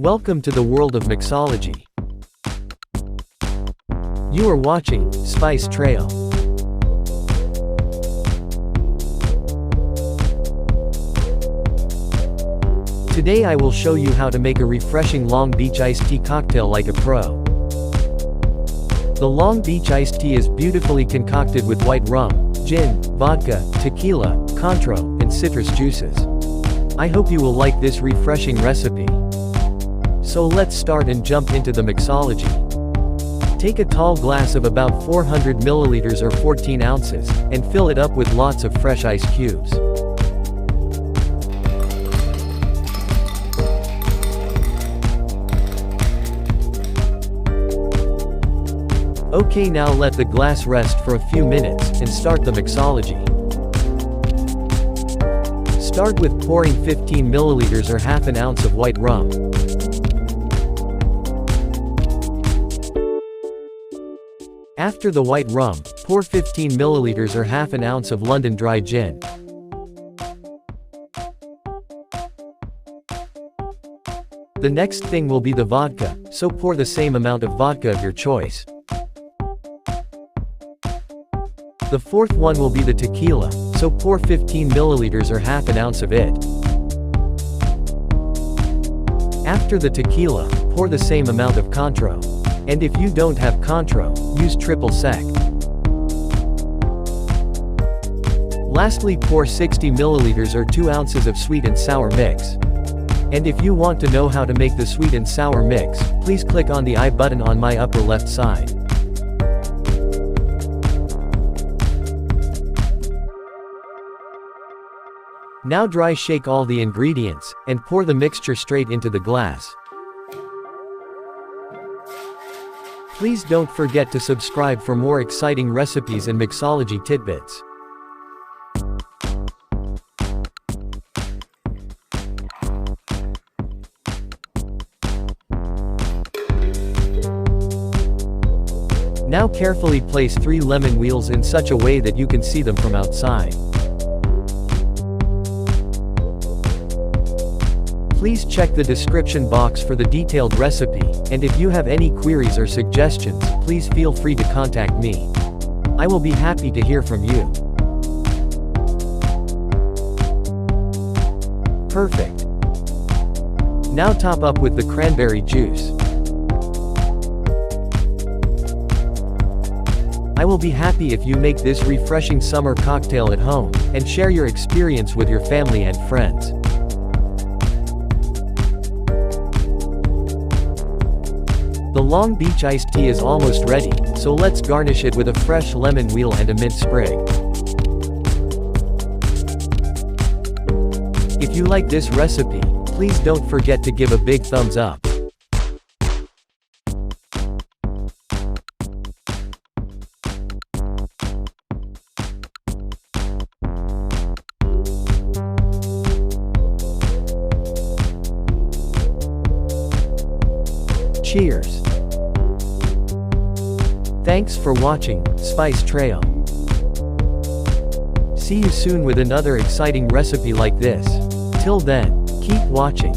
Welcome to the world of mixology. You are watching Spice Trail. Today I will show you how to make a refreshing Long Beach iced tea cocktail like a pro. The Long Beach iced tea is beautifully concocted with white rum, gin, vodka, tequila, Cointreau, and citrus juices. I hope you will like this refreshing recipe. So let's start and jump into the mixology. Take a tall glass of about 400 milliliters or 14 ounces, and fill it up with lots of fresh ice cubes. Okay, now let the glass rest for a few minutes, and start the mixology. Start with pouring 15 milliliters or half an ounce of white rum. After the white rum, pour 15 milliliters or half an ounce of London dry gin. The next thing will be the vodka, so pour the same amount of vodka of your choice. The fourth one will be the tequila, so pour 15 milliliters or half an ounce of it. After the tequila, pour the same amount of Cointreau. And if you don't have Cointreau, use triple sec. Lastly, pour 60 milliliters or 2 ounces of sweet and sour mix. And if you want to know how to make the sweet and sour mix, please click on the I button on my upper left side. Now dry shake all the ingredients, and pour the mixture straight into the glass. Please don't forget to subscribe for more exciting recipes and mixology tidbits. Now carefully place 3 lemon wheels in such a way that you can see them from outside. Please check the description box for the detailed recipe, and if you have any queries or suggestions, please feel free to contact me. I will be happy to hear from you. Perfect. Now top up with the cranberry juice. I will be happy if you make this refreshing summer cocktail at home, and share your experience with your family and friends. The Long Beach iced tea is almost ready, so let's garnish it with a fresh lemon wheel and a mint sprig. If you like this recipe, please don't forget to give a big thumbs up. Cheers! Thanks for watching Spice Trail. See you soon with another exciting recipe like this. Till then, keep watching.